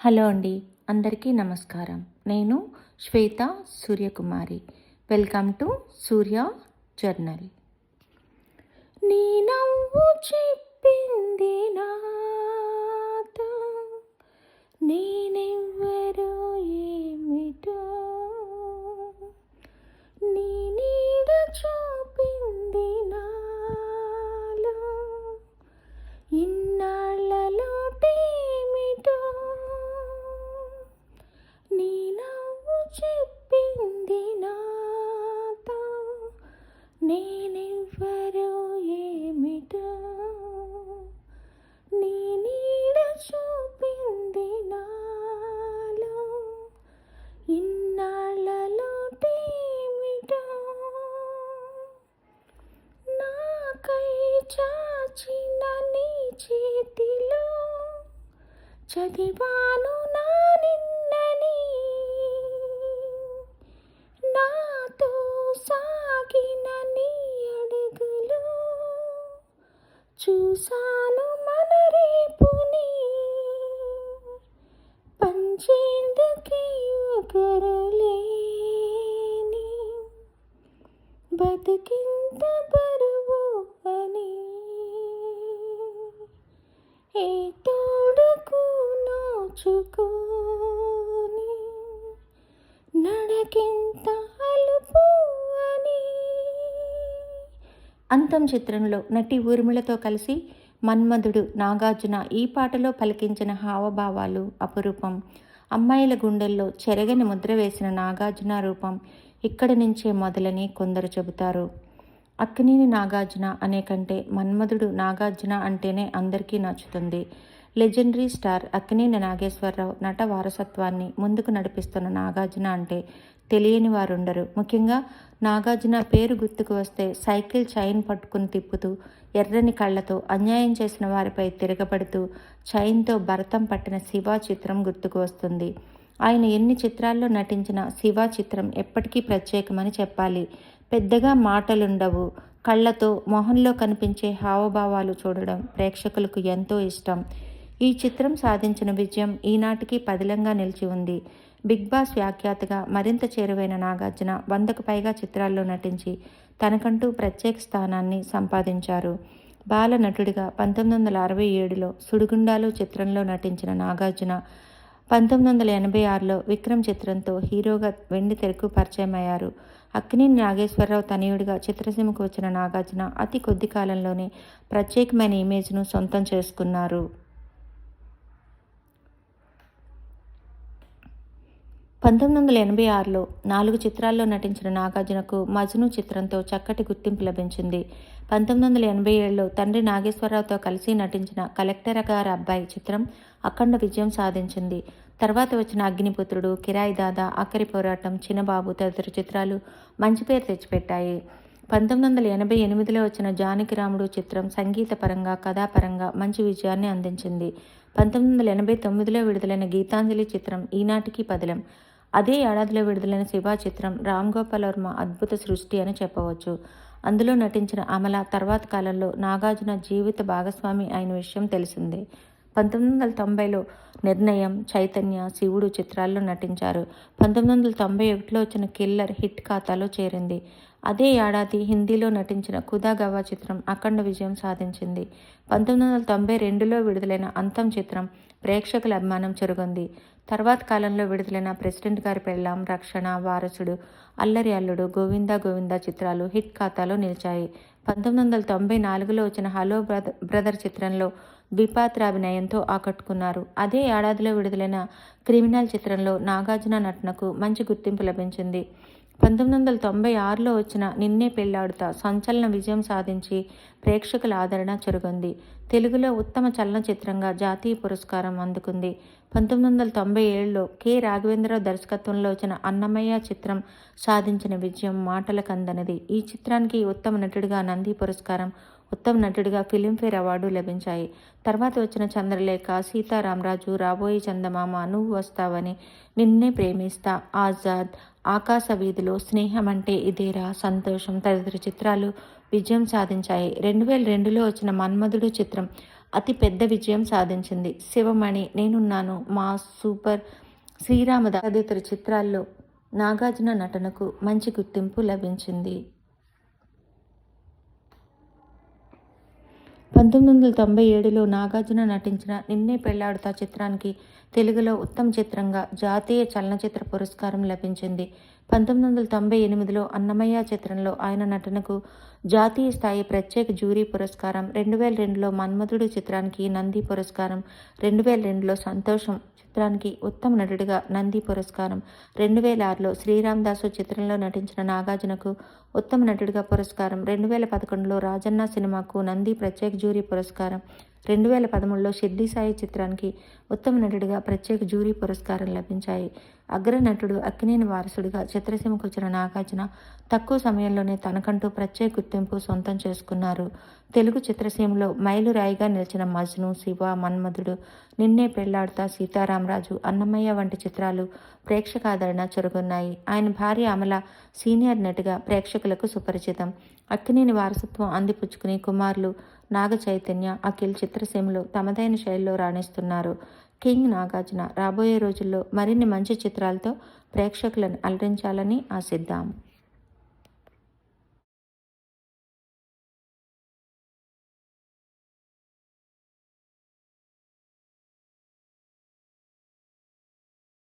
Hello అండి, అందరికీ నమస్కారం. నేను Swetha Suryakumari. Welcome to Surya journal. నీ నవ్వు చెప్పింది నాతో, నేనెవ్వరో ఏమిటో, నీ నీడ చూపింది నాలో ఇన్నాళ్ళలోటేమిటో, నీ నవ్వు చెప్పింది నాతో, నేనెవ్వరో ఏమిటో, నీ నీడ చూపింది నాలో ఇన్నాళ్ళలోటేమిటో, నాకై చాచిన నీ చేతిలో చదివాను నా నిన్నని, నాతో సాగిన నీ అడుగులు చూశాను మన రేపుని, పంచేందుకే ఒకరు లేని బతుకింత బరువు అని, ఏ తోడుకు నోచుకోని నడకింత అలుపు అని. అంతం చిత్రంలో నటి ఊర్మిళతో కలిసి మన్మధుడు నాగార్జున ఈ పాటలో పలికించిన హావభావాలు అపురూపం. అమ్మాయిల గుండెల్లో చెరగని ముద్ర వేసిన నాగార్జున రూపం ఇక్కడి నుంచే మొదలని కొందరు చెబుతారు. అక్కినేని నాగార్జున అనే కంటే మన్మధుడు నాగార్జున అంటేనే అందరికీ నచ్చుతుంది. లెజెండరీ స్టార్ అక్కినేని నాగేశ్వరరావు నట వారసత్వాన్ని ముందుకు నడిపిస్తున్న నాగార్జున అంటే తెలియని వారుండరు. ముఖ్యంగా నాగార్జున పేరు గుర్తుకు వస్తే సైకిల్ చైన్ పట్టుకుని తిప్పుతూ, ఎర్రని కళ్ళతో అన్యాయం చేసిన వారిపై తిరగబడుతూ, చైన్తో భరతం పట్టిన శివ చిత్రం గుర్తుకు వస్తుంది. ఆయన ఎన్ని చిత్రాల్లో నటించిన శివ చిత్రం ఎప్పటికీ ప్రత్యేకమని చెప్పాలి. పెద్దగా మాటలుండవు, కళ్ళతో మొహంలో కనిపించే హావభావాలు చూడడం ప్రేక్షకులకు ఎంతో ఇష్టం. ఈ చిత్రం సాధించిన విజయం ఈనాటికి పదిలంగా నిలిచి ఉంది. బిగ్ బాస్ వ్యాఖ్యాతగా మరింత చేరువైన నాగార్జున 100కు పైగా చిత్రాల్లో నటించి తనకంటూ ప్రత్యేక స్థానాన్ని సంపాదించారు. బాల నటుడిగా 1967లో సుడిగుండాలు చిత్రంలో నటించిన నాగార్జున 1986లో విక్రమ్ చిత్రంతో హీరోగా వెండి తెరకు పరిచయమయ్యారు. అక్కినేని నాగేశ్వరరావు తనయుడిగా చిత్రసీమకు వచ్చిన నాగార్జున అతి కొద్ది కాలంలోనే ప్రత్యేకమైన ఇమేజ్ను సొంతం చేసుకున్నారు. 1986లో 4 చిత్రాల్లో నటించిన నాగార్జునకు మజ్ను చిత్రంతో చక్కటి గుర్తింపు లభించింది. 1987లో తండ్రి నాగేశ్వరరావుతో కలిసి నటించిన కలెక్టర్ గారి అబ్బాయి చిత్రం అఖండ విజయం సాధించింది. తర్వాత వచ్చిన అగ్నిపుత్రుడు, కిరాయి దాదా, ఆఖరి పోరాటం, చిన్నబాబు తదితర చిత్రాలు మంచి పేరు తెచ్చిపెట్టాయి. 1988లో వచ్చిన జానకిరాముడు చిత్రం సంగీతపరంగా, కథాపరంగా మంచి విజయాన్ని అందించింది. 1989లో విడుదలైన గీతాంజలి చిత్రం ఈనాటికి పదిలం. అదే ఏడాదిలో విడుదలైన శివ చిత్రం రామ్ గోపాల్ వర్మ అద్భుత సృష్టి అని చెప్పవచ్చు. అందులో నటించిన అమల తర్వాత కాలంలో నాగార్జున జీవిత భాగస్వామి అయిన విషయం తెలిసిందే. 1990లో నిర్ణయం, చైతన్య, శివుడు చిత్రాల్లో నటించారు. 1991లో వచ్చిన కిల్లర్ హిట్ ఖాతాలో చేరింది. అదే ఏడాది హిందీలో నటించిన ఖుదా గవా చిత్రం అఖండ విజయం సాధించింది. 1992లో విడుదలైన అంతం చిత్రం ప్రేక్షకుల అభిమానం చెరుగొంది. తర్వాత కాలంలో విడుదలైన ప్రెసిడెంట్ గారి పెళ్ళాం, రక్షణ, వారసుడు, అల్లరి అల్లుడు, గోవిందా గోవిందా చిత్రాలు హిట్ ఖాతాలో నిలిచాయి. 1994లో వచ్చిన హలో బ్రదర్ చిత్రంలో ద్విపాత్రాభినయంతో ఆకట్టుకున్నారు. అదే ఏడాదిలో విడుదలైన క్రిమినల్ చిత్రంలో నాగార్జున నటనకు మంచి గుర్తింపు లభించింది. 1996లో వచ్చిన నిన్నే పెళ్లాడుతా సంచలన విజయం సాధించి ప్రేక్షకుల ఆదరణ చెరుగొంది. తెలుగులో ఉత్తమ చలనచిత్రంగా జాతీయ పురస్కారం అందుకుంది. 1997లో కె. రాఘవేంద్రరావు దర్శకత్వంలో వచ్చిన అన్నమయ్య చిత్రం సాధించిన విజయం మాటలకందనిది. ఈ చిత్రానికి ఉత్తమ నటుడిగా నంది పురస్కారం, ఉత్తమ నటుడిగా ఫిలింఫేర్ అవార్డు లభించాయి. తర్వాత వచ్చిన చంద్రలేఖ, సీతారామరాజు, రాబోయే చందమామ, నువ్వు వస్తావని, నిన్నే ప్రేమిస్తా, ఆజాద్, ఆకాశ వీధిలో, స్నేహం అంటే ఇదేరా, సంతోషం తదితర చిత్రాలు విజయం సాధించాయి. 2002లో వచ్చిన మన్మధుడు చిత్రం అతి పెద్ద విజయం సాధించింది. శివమణి, నేనున్నాను, మాస్, సూపర్, శ్రీరామదాస్ తదితర చిత్రాల్లో నాగార్జున నటనకు మంచి గుర్తింపు లభించింది. 1997లో నాగార్జున నటించిన నిన్నే పెళ్లాడుతా చిత్రానికి తెలుగులో ఉత్తమ చిత్రంగా జాతీయ చలనచిత్ర పురస్కారం లభించింది. 1998లో అన్నమయ్య చిత్రంలో ఆయన నటనకు జాతీయ స్థాయి ప్రత్యేక జ్యూరీ పురస్కారం, 2002లో మన్మధుడు చిత్రానికి నంది పురస్కారం, 2002లో సంతోషం చిత్రానికి ఉత్తమ నటుడిగా నంది పురస్కారం, 2006లో శ్రీరామదాసు చిత్రంలో నటించిన నాగార్జునకు ఉత్తమ నటుడిగా పురస్కారం, 2011లో రాజన్న సినిమాకు నంది ప్రత్యేక జ్యూరీ పురస్కారం, 2013లో షిర్డీ సాయి చిత్రానికి ఉత్తమ నటుడిగా ప్రత్యేక జ్యూరీ పురస్కారం లభించాయి. అగ్రనటుడు అక్కినేని వారసుడిగా చిత్రసీమకు వచ్చిన నాగార్జున తక్కువ సమయంలోనే తనకంటూ ప్రత్యేక గుర్తింపు సొంతం చేసుకున్నారు. తెలుగు చిత్రసీమలో మైలురాయిగా నిలిచిన మజ్ను, శివ, మన్మధుడు, నిన్నే పెళ్లాడుతా, సీతారామరాజు, అన్నమయ్య వంటి చిత్రాలు ప్రేక్షకాదరణ చురగొన్నాయి. ఆయన భార్య అమల సీనియర్ నటిగా ప్రేక్షకులకు సుపరిచితం. అక్కినేని వారసత్వం అందిపుచ్చుకుని కుమారులు నాగ చైతన్య, అఖిల్ చిత్రసీమలో తమదైన శైలిలో రాణిస్తున్నారు. కింగ్ నాగార్జున రాబోయే రోజుల్లో మరిన్ని మంచి చిత్రాలతో ప్రేక్షకులను అలరించాలని ఆశిద్దాం.